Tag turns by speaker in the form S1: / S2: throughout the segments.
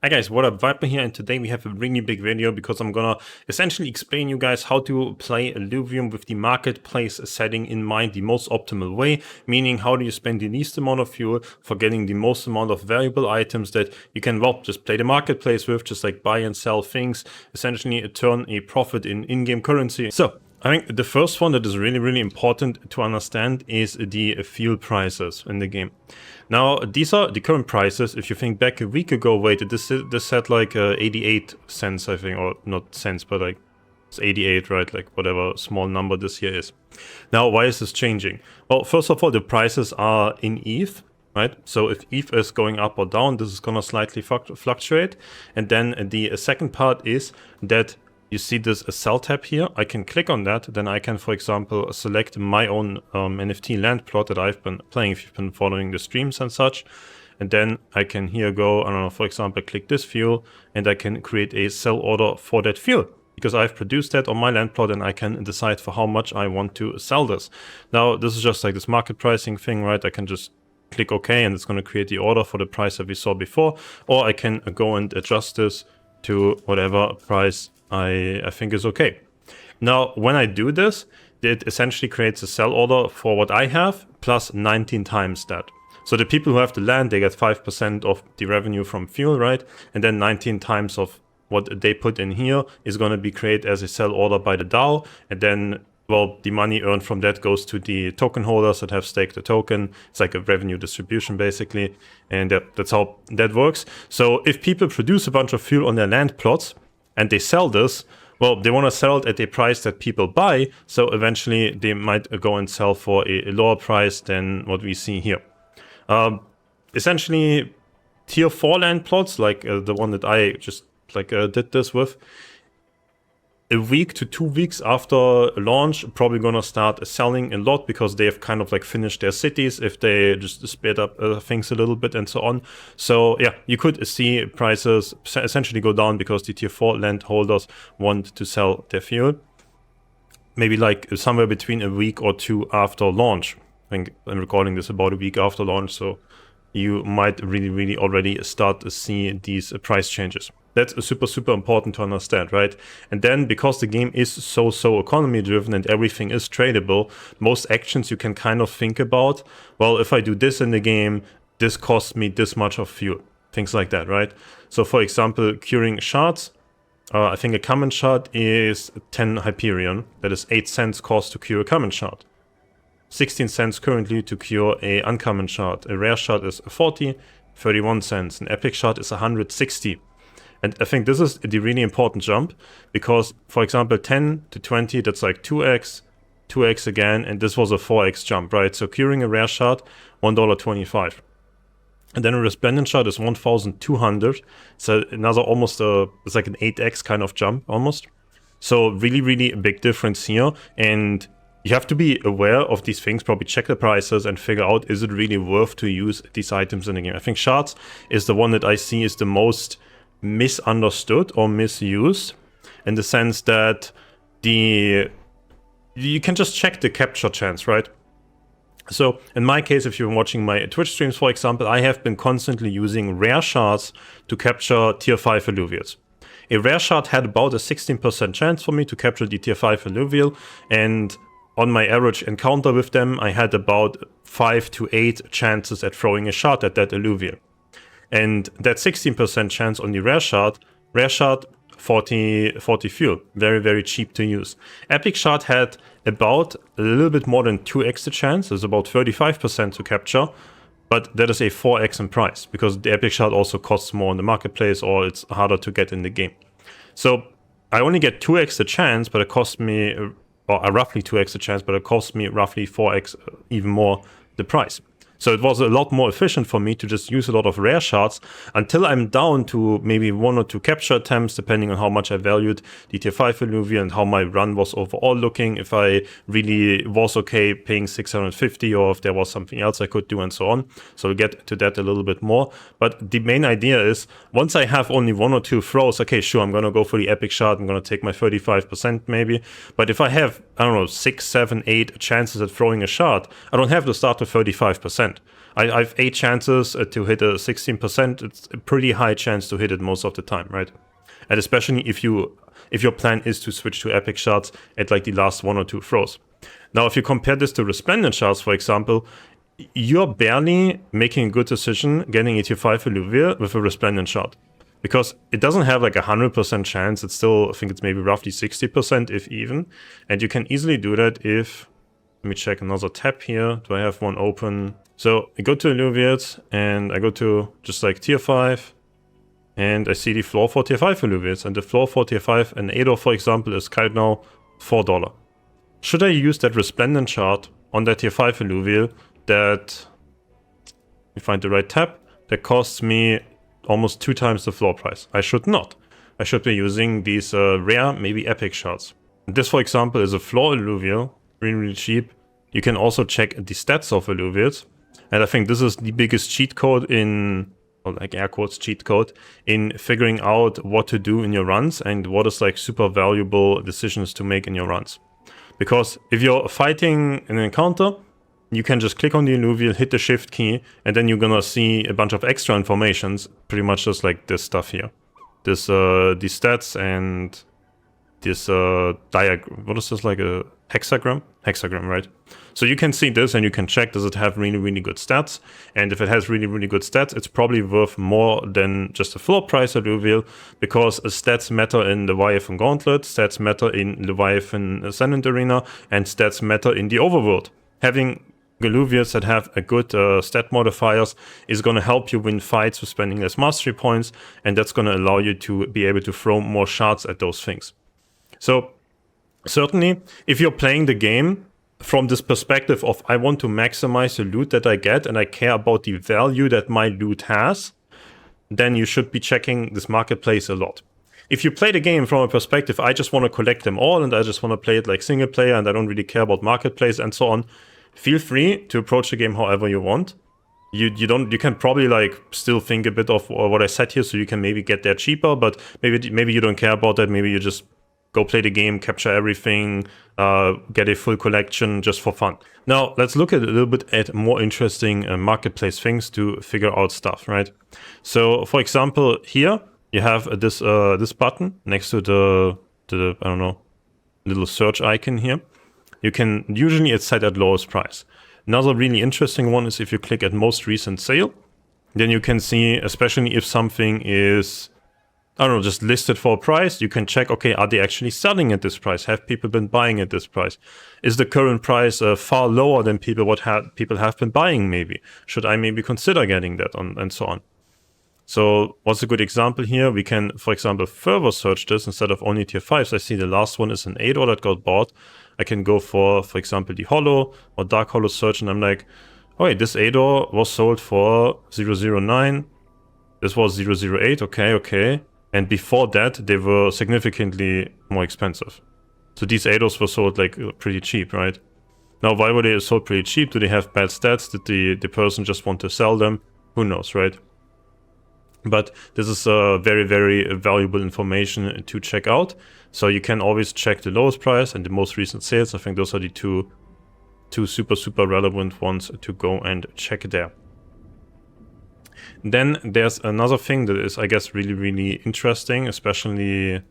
S1: Hi guys, what up, Viper here, and today we have a really big video because I'm gonna essentially explain you guys how to play Illuvium with the marketplace setting in mind, the most optimal way, meaning how do you spend the least amount of fuel for getting the most amount of valuable items that you can, well, just play the marketplace with, just like buy and sell things, essentially turn a profit in in-game currency. So I think the first one that is really important to understand is the fuel prices in the game. Now, these are the current prices. If you think back a week ago, wait, this said like 88 cents, I think, or not cents, but like it's 88, right? Like whatever small number this here is. Now, why is this changing? Well, first of all, the prices are in ETH, right? So if ETH is going up or down, this is gonna slightly fluctuate. And then the second part is that you see this sell tab here. I can click on that. Then I can, for example, select my own NFT land plot that I've been playing if you've been following the streams and such. And then I can here go, I don't know, for example, click this fuel and I can create a sell order for that fuel because I've produced that on my land plot and I can decide for how much I want to sell this. Now, this is just like this market pricing thing, right? I can just click OK and it's going to create the order for the price that we saw before. Or I can go and adjust this to whatever price I think is okay. Now, when I do this, it essentially creates a sell order for what I have plus 19 times that. So the people who have the land, they get 5% of the revenue from fuel, right? And then 19 times of what they put in here is going to be created as a sell order by the DAO. And then, well, the money earned from that goes to the token holders that have staked the token. It's like a revenue distribution, basically. And that's how that works. So if people produce a bunch of fuel on their land plots, and they sell this, well, they want to sell it at a price that people buy, so eventually they might go and sell for a lower price than what we see here. Essentially, tier 4 land plots, like the one that I just did this with, a week to 2 weeks after launch, probably gonna start selling a lot because they have kind of like finished their cities if they just sped up things a little bit and so on. So yeah, you could see prices essentially go down because the tier 4 land holders want to sell their fuel. Maybe like somewhere between a week or two after launch. I think I'm recording this about a week after launch, so you might really already start to see these price changes. That's super important to understand, right? And then because the game is so economy driven and everything is tradable, most actions you can kind of think about, well, if I do this in the game, this costs me this much of fuel, things like that, right? So for example, curing shards, I think a common shard is 10 Hyperion, that is 8 cents cost to cure a common shard. 16 cents currently to cure a uncommon shard. A rare shard is 40, 31 cents. An epic shard is 160. And I think this is the really important jump because, for example, 10 to 20, that's like 2x, 2x again, and this was a 4x jump, right? So curing a rare shard, $1.25. And then a resplendent shard is 1,200. So another almost it's like an 8x kind of jump almost. So really a big difference here. And you have to be aware of these things, probably check the prices and figure out, is it really worth to use these items in the game? I think shards is the one that I see is the most misunderstood or misused in the sense that you can just check the capture chance, right? So in my case, if you're watching my Twitch streams, for example, I have been constantly using rare shards to capture tier 5 Aluvials. A rare shard had about a 16% chance for me to capture the tier 5 Aluvial, and on my average encounter with them, I had about 5 to 8 chances at throwing a shard at that Aluvial. And that 16% chance on the rare shard, 40 fuel, very cheap to use. Epic shard had about a little bit more than 2x the chance, it's about 35% to capture, but that is a 4x in price because the epic shard also costs more in the marketplace or it's harder to get in the game. So I only get 2x the chance, but it costs me, or roughly 2x the chance, but it costs me roughly 4x even more the price. So it was a lot more efficient for me to just use a lot of rare shards until I'm down to maybe 1 or 2 capture attempts, depending on how much I valued the tier 5 Illuvium and how my run was overall looking, if I really was okay paying 650 or if there was something else I could do and so on. So we'll get to that a little bit more. But the main idea is, once I have only 1 or 2 throws, okay, sure, I'm going to go for the epic shard, I'm going to take my 35% maybe. But if I have, I don't know, 6, 7, 8 chances at throwing a shard, I don't have to start with 35%. I have 8 chances to hit a 16%. It's a pretty high chance to hit it most of the time, right? And especially if your plan is to switch to epic shards at like the last 1 or 2 throws. Now, if you compare this to resplendent shards, for example, you're barely making a good decision getting a tier 5 Alluvial with a resplendent shard. Because it doesn't have like a 100% chance, it's still, I think it's maybe roughly 60% if even. And you can easily do that if, let me check another tab here. Do I have one open? So I go to Alluvials and I go to just like tier 5. And I see the floor for tier 5 Alluvials. And the floor for tier 5 and Ador, for example, is right now $4. Should I use that resplendent shard on that tier 5 Alluvial that, let me find the right tab, that costs me almost 2 times the floor price? I should not. I should be using these rare, maybe epic shards. This, for example, is a floor Alluvial, really cheap. You can also check the stats of Alluvials. And I think this is the biggest cheat code in, or like air quotes cheat code, in figuring out what to do in your runs and what is like super valuable decisions to make in your runs. Because if you're fighting an encounter, you can just click on the Alluvial, hit the shift key, and then you're gonna see a bunch of extra informations, pretty much just like this stuff here. This, the stats and this diagram. What is this, like a hexagram? Hexagram, right? So you can see this and you can check, does it have really, really good stats? And if it has really, really good stats, it's probably worth more than just a floor price Alluvial, because stats matter in Leviathan Gauntlet, stats matter in Leviathan Ascendant Arena, and stats matter in the Overworld. Having Alluvials that have a good stat modifiers is going to help you win fights with spending less mastery points, and that's going to allow you to be able to throw more shards at those things. So certainly, if you're playing the game from this perspective of I want to maximize the loot that I get and I care about the value that my loot has, then you should be checking this marketplace a lot. If you play the game from a perspective, I just want to collect them all and I just want to play it like single player and I don't really care about marketplace and so on, feel free to approach the game however you want. You can probably like still think a bit of what I said here, so you can maybe get there cheaper, but maybe you don't care about that. Maybe you just go play the game, capture everything, get a full collection just for fun. Now let's look at a little bit at more interesting marketplace things to figure out stuff, right? So for example, here you have this this button next to the I don't know, little search icon here. You can, usually it's set at lowest price. Another really interesting one is if you click at most recent sale, then you can see, especially if something is, I don't know, just listed for a price, you can check, okay, are they actually selling at this price? Have people been buying at this price? Is the current price far lower than people have been buying maybe? Should I maybe consider getting that on, and so on? So what's a good example here? We can, for example, further search this instead of only tier 5s. I see the last one is an 8 that got bought. I can go for example, the Hollow or Dark Hollow search, and I'm like, oh wait, this 8 was sold for 009. This was 008, okay. And before that, they were significantly more expensive. So these 8 were sold like pretty cheap, right? Now, why were they sold pretty cheap? Do they have bad stats? Did the person just want to sell them? Who knows, right? But this is very, very valuable information to check out. So you can always check the lowest price and the most recent sales. I think those are the two super relevant ones to go and check there. Then there's another thing that is, I guess, really, really interesting, especially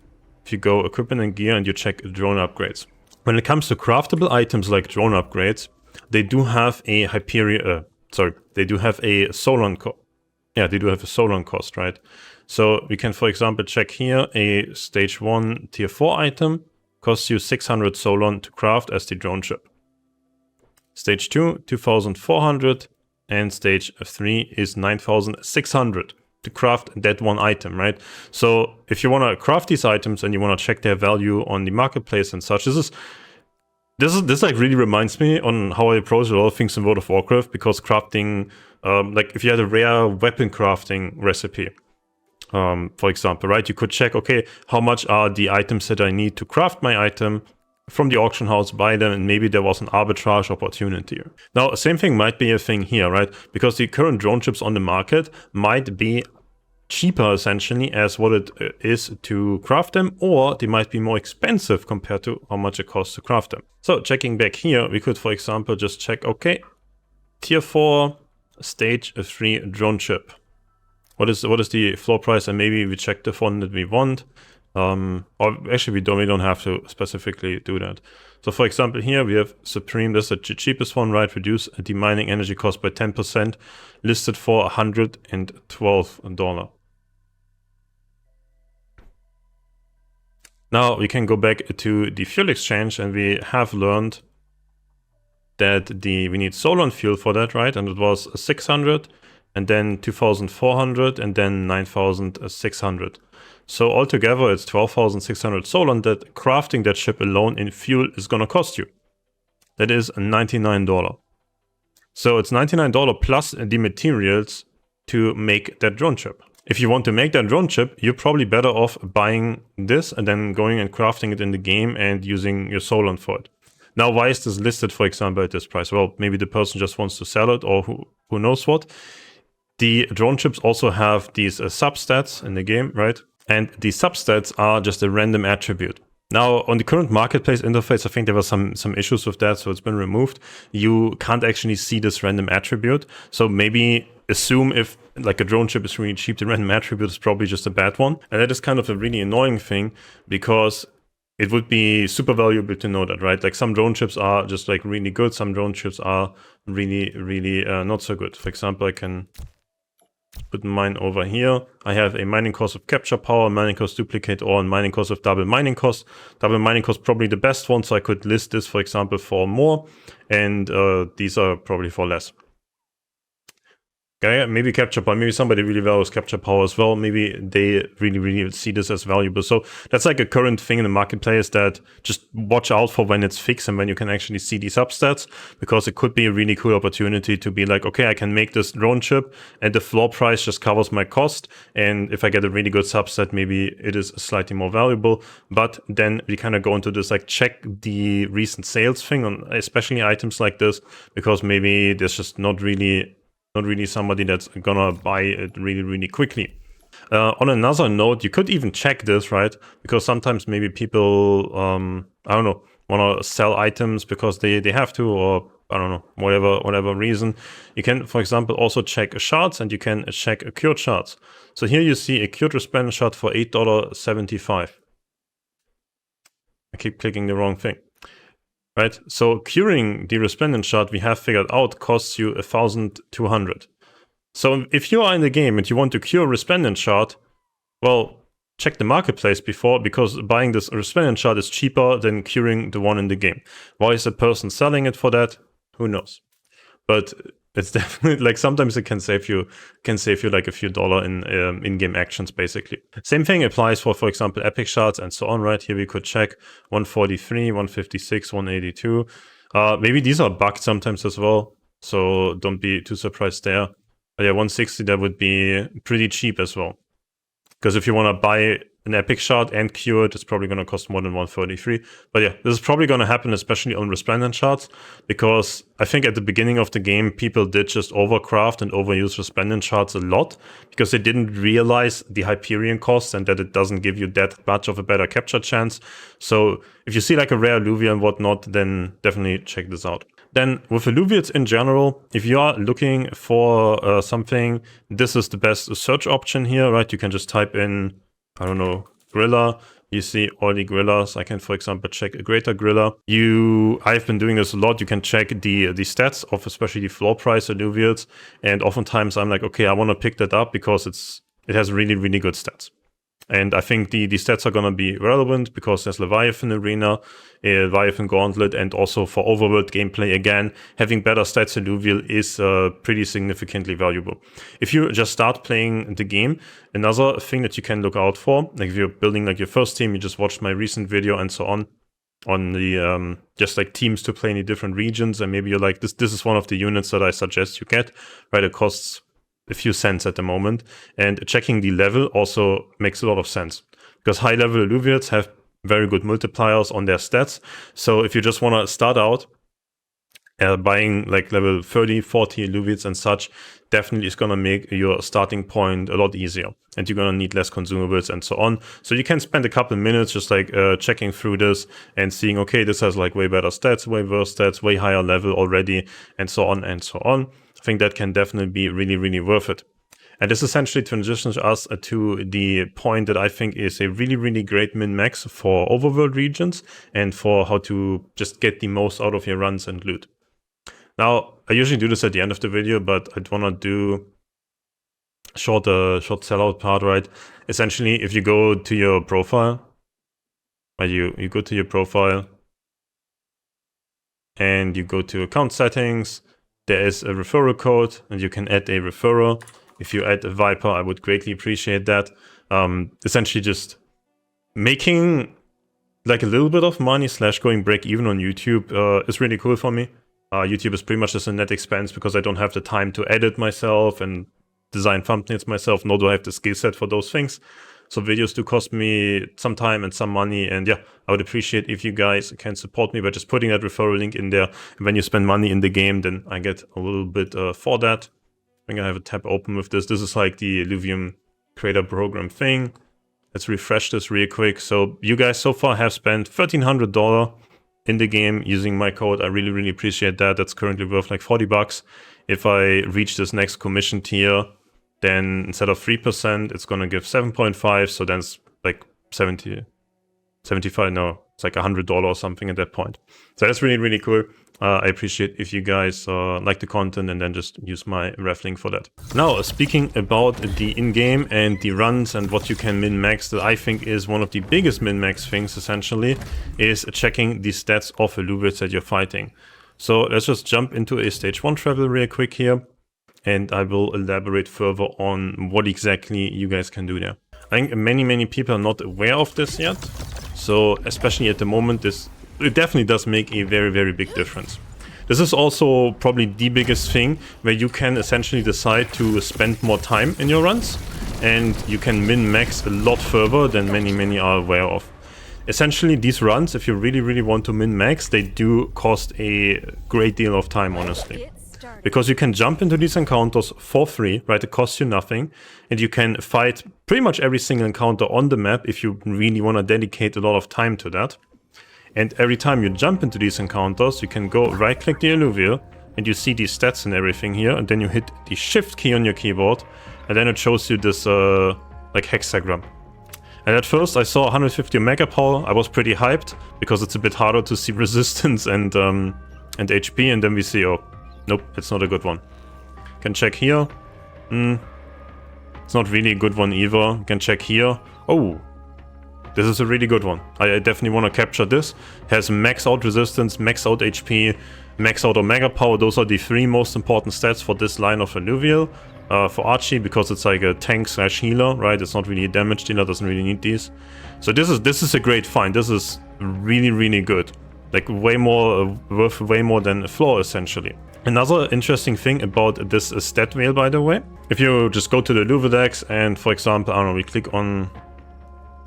S1: if you go equipment and gear and you check drone upgrades. When it comes to craftable items like drone upgrades, they do have a Hyperion, they do have a Solon cost. Yeah, they do have a Solon cost, right? So we can, for example, check here a stage 1 tier 4 item costs you 600 Solon to craft as the drone ship. Stage 2, 2400, and stage 3 is 9600 to craft that one item, right? So if you want to craft these items and you want to check their value on the marketplace and such, this like really reminds me on how I approach a lot of things in World of Warcraft, because crafting, like if you had a rare weapon crafting recipe, for example, right? You could check, okay, how much are the items that I need to craft my item from the auction house, buy them, and maybe there was an arbitrage opportunity. Now, same thing might be a thing here, right? Because the current drone ships on the market might be cheaper essentially as what it is to craft them, or they might be more expensive compared to how much it costs to craft them. So checking back here, we could, for example, just check, okay, tier 4 stage 3 drone ship. What is the floor price? And maybe we check the one that we want. Or actually, we don't have to specifically do that. So for example, here we have Supreme. This is the cheapest one, right? Reduce the mining energy cost by 10%, listed for $112. Now we can go back to the fuel exchange, and we have learned that we need Solon fuel for that, right? And it was 600, and then 2,400, and then 9,600. So altogether, it's 12,600 Solon that crafting that ship alone in fuel is gonna cost you. That is $99. So it's $99 plus the materials to make that drone ship. If you want to make that drone ship, you're probably better off buying this and then going and crafting it in the game and using your Solon for it. Now, why is this listed, for example, at this price? Well, maybe the person just wants to sell it, or who knows what. The drone ships also have these substats in the game, right? And the substats are just a random attribute. Now, on the current marketplace interface, I think there were some issues with that, so it's been removed. You can't actually see this random attribute. So maybe assume if like a drone ship is really cheap, the random attribute is probably just a bad one. And that is kind of a really annoying thing, because it would be super valuable to know that, right? Like some drone ships are just like really good. Some drone ships are really, really not so good. For example, I can put mine over here. I have a mining cost of capture power, mining cost duplicate ore, and mining cost of double mining cost. Double mining cost probably the best one, so I could list this, for example, for more, and these are probably for less. Okay, maybe capture power, maybe somebody really values capture power as well. Maybe they really, really see this as valuable. So that's like a current thing in the marketplace that just watch out for when it's fixed and when you can actually see these substats, because it could be a really cool opportunity to be like, okay, I can make this drone ship and the floor price just covers my cost. And if I get a really good substat, maybe it is slightly more valuable. But then we kind of go into this, like, check the recent sales thing on especially items like this, because maybe there's just not really somebody that's gonna buy it really, really quickly. On another note, you could even check this, right? Because sometimes maybe people, I don't know, want to sell items because they have to, or I don't know, whatever reason. You can, for example, also check shards, and you can check cured shards. So here you see a cured resplendent shard for $8.75. I keep clicking the wrong thing. Right, so curing the resplendent shard, we have figured out, costs you 1,200. So if you are in the game and you want to cure resplendent shard, well, check the marketplace before, because buying this resplendent shard is cheaper than curing the one in the game. Why is a person selling it for that? Who knows? But it's definitely, like, sometimes it can save you like a few dollars in in-game actions, basically. Same thing applies for example, epic shards and so on, right? Here we could check 143, 156, 182. Maybe these are bugged sometimes as well, so don't be too surprised there. But yeah, 160, that would be pretty cheap as well. Because if you want to buy an epic shard and cure it, it's probably going to cost more than 133. But yeah, this is probably going to happen, especially on resplendent shards, because I think at the beginning of the game, people did just overcraft and overuse resplendent shards a lot, because they didn't realize the Hyperion cost and that it doesn't give you that much of a better capture chance. So if you see like a rare Alluvia and whatnot, then definitely check this out. Then with Alluvials in general, if you are looking for something, this is the best search option here, right? You can just type in, I don't know, Grilla. You see all the Grillas. I can, for example, check a greater Grilla. I've been doing this a lot. You can check the stats of especially the floor price Alluvials. And oftentimes I'm like, okay, I want to pick that up because it has really, really good stats. And I think the stats are going to be relevant because there's Leviathan Arena, Leviathan Gauntlet, and also for overworld gameplay, again, having better stats Alluvial is pretty significantly valuable. If you just start playing the game, another thing that you can look out for, like if you're building like your first team, you just watched my recent video and so on the just like teams to play in the different regions, and maybe you're like, this is one of the units that I suggest you get, right? It costs a few cents at the moment, and checking the level also makes a lot of sense, because high level Alluvials have very good multipliers on their stats. So if you just want to start out buying like level 30, 40 Alluvials and such, definitely is going to make your starting point a lot easier, and you're going to need less consumables and so on. So you can spend a couple minutes just like checking through this and seeing, okay, this has like way better stats, way worse stats, way higher level already, and so on and so on. think that can definitely be really, really worth it. And this essentially transitions us to the point that I think is a really, really great min-max for overworld regions and for how to just get the most out of your runs and loot. Now, I usually do this at the end of the video, but I'd want to do short sellout part, right? Essentially, if you go to your profile, right, you go to your profile and you go to account settings, there is a referral code and you can add a referral. If you add a Viper, I would greatly appreciate that. Essentially just making like a little bit of money / going break even on YouTube is really cool for me. YouTube is pretty much just a net expense because I don't have the time to edit myself and design thumbnails myself, nor do I have the skill set for those things. So videos do cost me some time and some money, and yeah, I would appreciate if you guys can support me by just putting that referral link in there. And when you spend money in the game, then I get a little bit for that. I think I have a tab open with this. This is like the Illuvium creator program thing. Let's refresh this real quick. So you guys so far have spent $1,300 in the game using my code. I really, really appreciate that. That's currently worth like 40 bucks. If I reach this next commission tier, then instead of 3%, it's going to give 7.5. So then it's like 75, no, it's like $100 or something at that point. So that's really, really cool. I appreciate if you guys like the content and then just use my ref link for that. Now, speaking about the in-game and the runs and what you can min-max, that I think is one of the biggest min-max things essentially, is checking the stats of Aluvials that you're fighting. So let's just jump into a stage 1 travel real quick here, and I will elaborate further on what exactly you guys can do there. I think many people are not aware of this yet. So especially at the moment, it definitely does make a very, very big difference. This is also probably the biggest thing where you can essentially decide to spend more time in your runs, and you can min-max a lot further than many are aware of. Essentially, these runs, if you really, really want to min-max, they do cost a great deal of time, honestly. Because you can jump into these encounters for free, right? It costs you nothing. And you can fight pretty much every single encounter on the map if you really want to dedicate a lot of time to that. And every time you jump into these encounters, you can go right-click the Aluvial, and you see these stats and everything here, and then you hit the Shift key on your keyboard, and then it shows you this like hexagram. And at first I saw 150 mega power. I was pretty hyped because it's a bit harder to see resistance and HP, and then we see, oh, nope, it's not a good one. Can check here. It's not really a good one either. Can check here. Oh, this is a really good one. I definitely want to capture this. Has max out resistance, max out HP, max out Omega power. Those are the 3 most important stats for this line of Aluvial. For Archie, because it's like a tank / healer, right? It's not really a damage dealer, doesn't really need these. So this is a great find. This is really, really good. Like way more, worth way more than a floor, essentially. Another interesting thing about this stat wheel, by the way, if you just go to the Luvidex and, for example, I don't know, we click on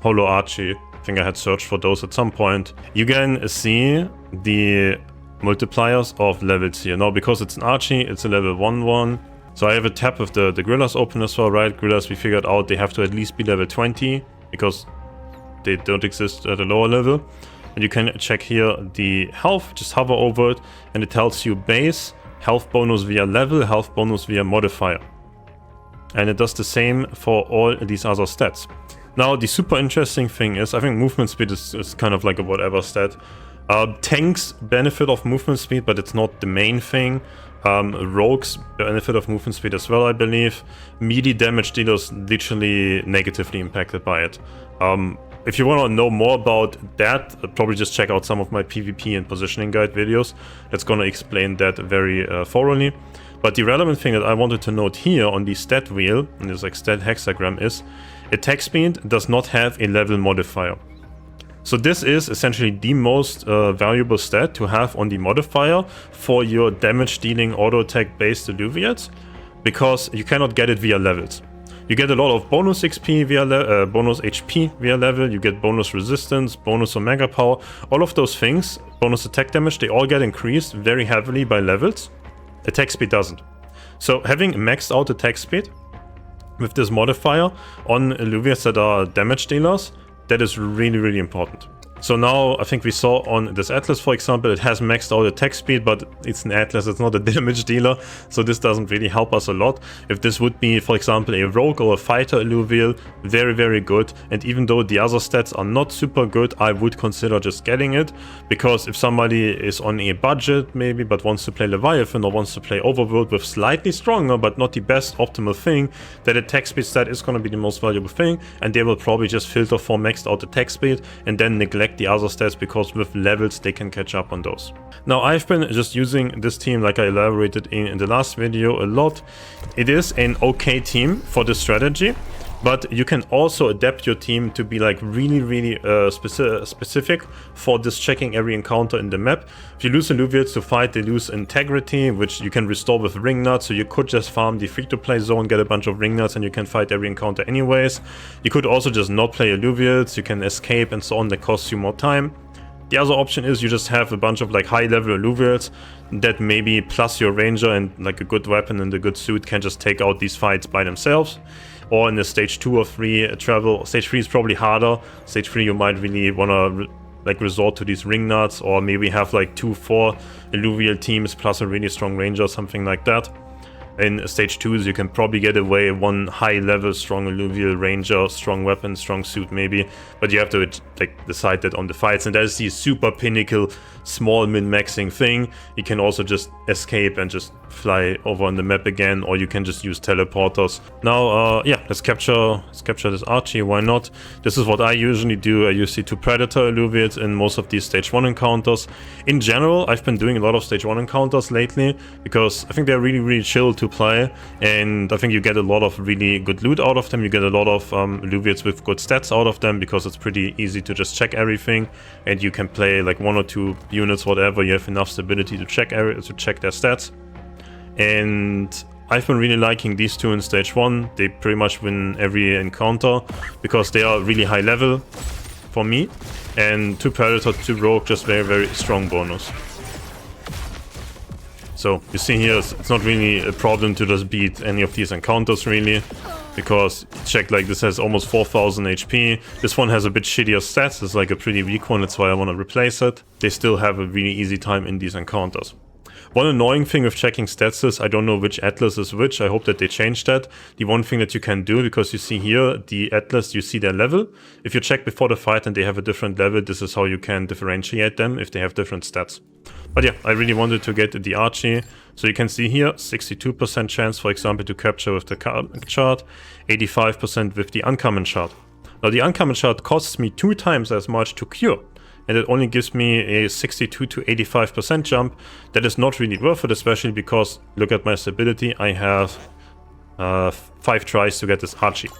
S1: Holo Archie, I think I had searched for those at some point, you can see the multipliers of levels here. Now, because it's an Archie, it's a level 1/1. So I have a tab with the Gorillas open as well, right? Gorillas, we figured out they have to at least be level 20 because they don't exist at a lower level. And you can check here the health, just hover over it, and it tells you base, health bonus via level, health bonus via modifier. And it does the same for all these other stats. Now, the super interesting thing is, I think movement speed is kind of like a whatever stat. Tanks benefit of movement speed, but it's not the main thing. Rogues benefit of movement speed as well, I believe. Melee damage dealers literally negatively impacted by it. If you want to know more about that, probably just check out some of my PvP and positioning guide videos. That's going to explain that very thoroughly. But the relevant thing that I wanted to note here on the stat wheel, and this like stat hexagram, is attack speed does not have a level modifier. So this is essentially the most valuable stat to have on the modifier for your damage dealing auto attack based Aluvials, because you cannot get it via levels. You get a lot of bonus XP via bonus HP via level, you get bonus resistance, bonus Omega power, all of those things, bonus attack damage, they all get increased very heavily by levels. Attack speed doesn't. So having maxed out attack speed with this modifier on Aluvials that are damage dealers, that is really, really important. So now I think we saw on this Atlas, for example, it has maxed out attack speed, but it's an Atlas, it's not a damage dealer, so this doesn't really help us a lot. If this would be, for example, a rogue or a fighter Alluvial, very, very good. And even though the other stats are not super good, I would consider just getting it, because if somebody is on a budget maybe, but wants to play Leviathan or wants to play Overworld with slightly stronger, but not the best optimal thing, that attack speed stat is going to be the most valuable thing, and they will probably just filter for maxed out attack speed and then neglect the other stats, because with levels they can catch up on those. Now I've been just using this team like I elaborated in the last video a lot. It is an okay team for this strategy, but you can also adapt your team to be like really specific for this checking every encounter in the map. If you lose Alluvials to fight, they lose integrity, which you can restore with ring nuts, so you could just farm the free-to-play zone, get a bunch of ring nuts, and you can fight every encounter anyways. You could also just not play Alluvials, you can escape and so on, that costs you more time. The other option is you just have a bunch of like high-level Alluvials that maybe plus your ranger and like a good weapon and a good suit can just take out these fights by themselves. Or in the stage 2 or 3 travel. Stage 3 is probably harder. Stage 3 you might really want to like resort to these ring nuts, or maybe have like 2-4 Alluvial teams plus a really strong ranger or something like that. In stage 2s you can probably get away one high level strong Alluvial ranger, strong weapon, strong suit maybe, but you have to like decide that on the fights, and that is the super pinnacle small min-maxing thing. You can also just escape and just fly over on the map again, or you can just use teleporters. Now yeah, let's capture this Archie, why not? This is what I usually do. I use the 2 Predator Alluvials in most of these stage 1 encounters. In general, I've been doing a lot of stage 1 encounters lately, because I think they're really chill to play, and I think you get a lot of really good loot out of them. You get a lot of Alluvials with good stats out of them, because it's pretty easy to just check everything, and you can play like 1 or 2 units, whatever. You have enough stability to check their stats. And I've been really liking these 2 in stage 1. They pretty much win every encounter because they are really high level for me, and 2 Predator, 2 Rogue, just very strong bonus. So you see here, it's not really a problem to just beat any of these encounters really, because check, like this has almost 4000 HP. This one has a bit shittier stats, it's like a pretty weak one, that's why I want to replace it. They still have a really easy time in these encounters. One annoying thing with checking stats is I don't know which Atlas is which. I hope that they change that. The one thing that you can do, because you see here the Atlas, you see their level. If you check before the fight and they have a different level, this is how you can differentiate them if they have different stats. But yeah, I really wanted to get the Archie. So you can see here 62% chance, for example, to capture with the shard, 85% with the uncommon shard. Now the uncommon shard costs me 2 times as much to cure, and it only gives me a 62 to 85% jump. That is not really worth it, especially because, look at my stability, I have 5 tries to get this Archie.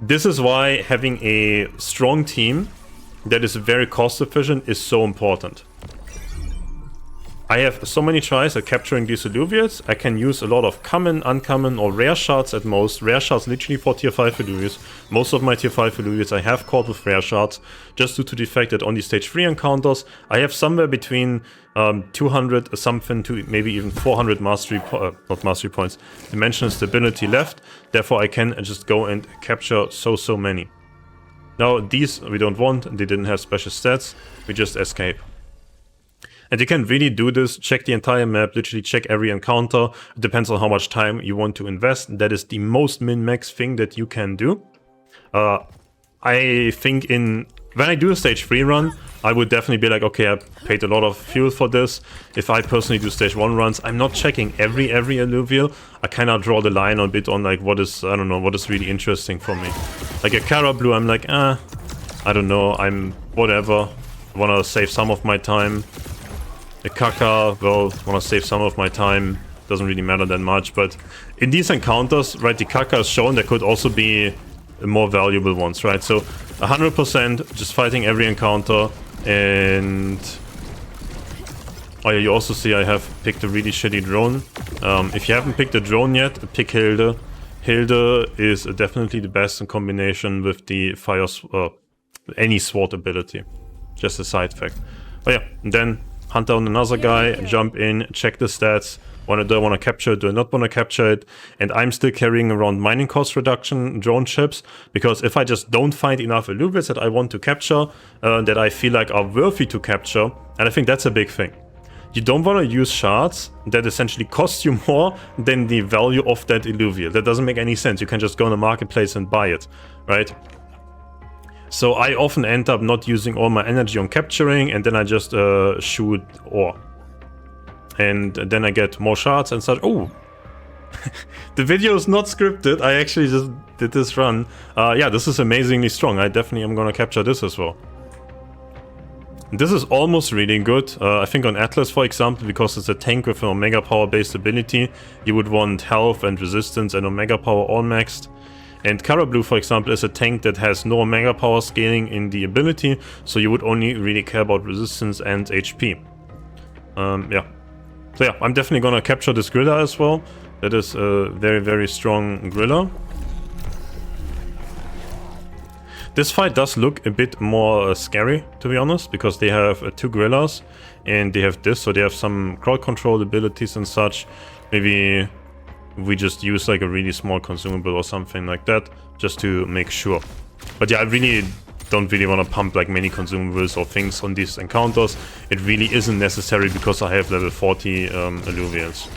S1: This is why having a strong team that is very cost efficient is so important. I have so many tries at capturing these Alluvials. I can use a lot of common, uncommon, or rare shards at most. Rare shards literally for tier 5 Alluvials. Most of my tier 5 Alluvials I have caught with rare shards, just due to the fact that on the stage 3 encounters, I have somewhere between 200 something to maybe even 400 mastery, not mastery points, dimensional stability left. Therefore I can just go and capture so many. Now these we don't want, they didn't have special stats, we just escape. And you can really do this, check the entire map, literally check every encounter. It depends on how much time you want to invest. That is the most min-max thing that you can do. I think when I do a stage 3 run, I would definitely be like, okay, I paid a lot of fuel for this. If I personally do stage 1 runs, I'm not checking every Alluvial. I kind of draw the line a bit on like what is, I don't know, what is really interesting for me. Like a Cara Blue, I'm like, I don't know, I'm whatever. I want to save some of my time. The Kaka, well, want to save some of my time, doesn't really matter that much, but in these encounters, right, the Kaka is shown, there could also be more valuable ones, right? So 100% just fighting every encounter, and oh yeah, you also see I have picked a really shitty drone. If you haven't picked a drone yet, pick Hilde. Hilde is definitely the best in combination with the fire, any sword ability. Just a side fact. Oh yeah, and then hunt down another guy, jump in, check the stats, Do I want to capture it? Do I not want to capture it? And I'm still carrying around mining cost reduction drone chips, because if I just don't find enough Aluvials that I want to capture, that I feel like are worthy to capture, and I think that's a big thing. You don't want to use shards that essentially cost you more than the value of that Illuvial. That doesn't make any sense. You can just go on the marketplace and buy it, right? So I often end up not using all my energy on capturing, and then I just shoot ore. And then I get more shards and such. Oh! The video is not scripted. I actually just did this run. Yeah, this is amazingly strong. I definitely am gonna capture this as well. This is almost really good. I think on Atlas, for example, because it's a tank with an Omega Power based ability, you would want health and resistance and Omega Power all maxed. And Blue, for example, is a tank that has no Omega Power scaling in the ability, so you would only really care about resistance and HP. Yeah. So yeah, I'm definitely gonna capture this Grilla as well. That is a very, very strong Grilla. This fight does look a bit more scary, to be honest, because they have 2 Gorillas and they have this, so they have some crowd control abilities and such. Maybe we just use like a really small consumable or something like that, just to make sure. But yeah, I really don't want to pump like many consumables or things on these encounters. It really isn't necessary because I have level 40 Aluvials.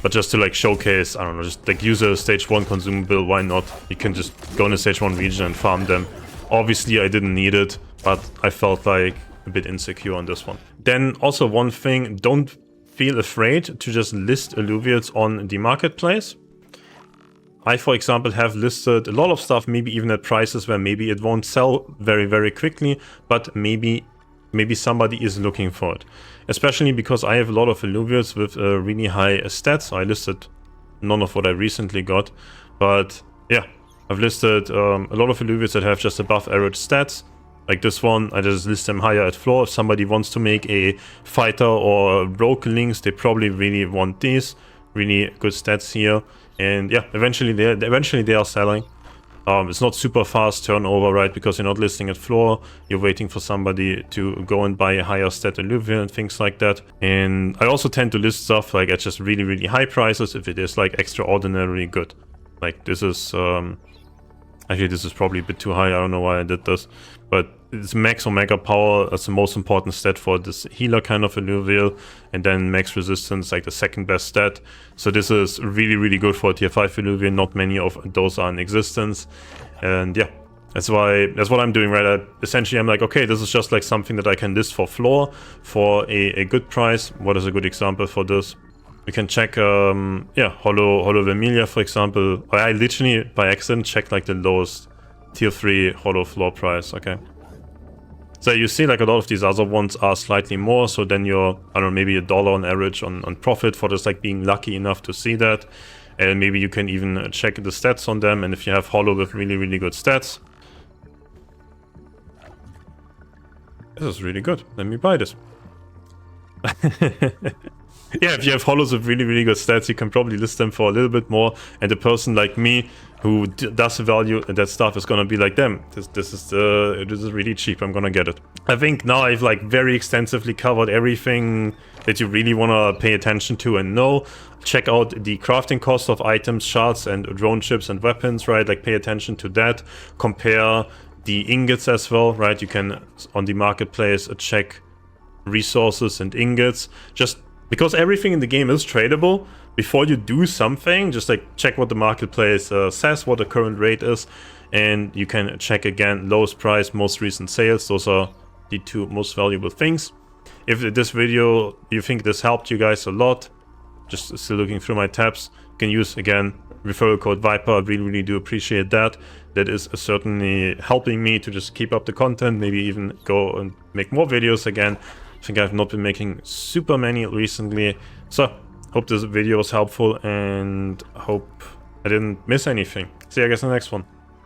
S1: But just to like showcase, I don't know, just like use a stage 1 consumable, why not? You can just go in the stage 1 region and farm them. Obviously I didn't need it, but I felt like a bit insecure on this one. Then also one thing, don't feel afraid to just list Aluvials on the marketplace. I, for example, have listed a lot of stuff, maybe even at prices where maybe it won't sell very, very quickly, but maybe somebody is looking for it. Especially because I have a lot of Aluvials with really high stats. I listed none of what I recently got, but yeah, I've listed a lot of Aluvials that have just above average stats. Like this one, I just list them higher at floor. If somebody wants to make a fighter or rogue links, they probably really want these. Really good stats here. And yeah, eventually they are selling. It's not super fast turnover, right? Because you're not listing at floor. You're waiting for somebody to go and buy a higher stat Illuvium and things like that. And I also tend to list stuff like at just really, really high prices if it is like extraordinarily good. Like this is, actually this is probably a bit too high. I don't know why I did this. But it's max Omega Power. That's the most important stat for this healer kind of Illuvial. And then max resistance, like the second best stat. So this is really, really good for a tier 5 Illuvial. Not many of those are in existence. And yeah, that's what I'm doing, right? Essentially, I'm like, okay, this is just like something that I can list for floor for a good price. What is a good example for this? We can check, yeah, Holo Vermilia, for example. I literally, by accident, checked like the lowest tier 3 Holo floor price, okay. So you see like a lot of these other ones are slightly more, so then you're, I don't know, maybe $1 on average on profit for just like being lucky enough to see that. And maybe you can even check the stats on them, and if you have Holo with really, really good stats. This is really good, let me buy this. Yeah, if you have Holos with really, really good stats, you can probably list them for a little bit more, and a person like me who does value that stuff is gonna be like, damn, this is really cheap, I'm gonna get it. I think now I've like very extensively covered everything that you really wanna pay attention to and know. Check out the crafting cost of items, shards, and drone chips and weapons, right? Like pay attention to that. Compare the ingots as well, right? You can on the marketplace check resources and ingots. Just because everything in the game is tradable, before you do something, just like check what the marketplace says, what the current rate is, and you can check again lowest price, most recent sales. Those are the 2 most valuable things. If this video, you think this helped you guys a lot, just still looking through my tabs, you can use again referral code Viper. I really, really do appreciate that. That is certainly helping me to just keep up the content, maybe even go and make more videos again. I think I've not been making super many recently, so hope this video was helpful and hope I didn't miss anything. See you guys in the next one.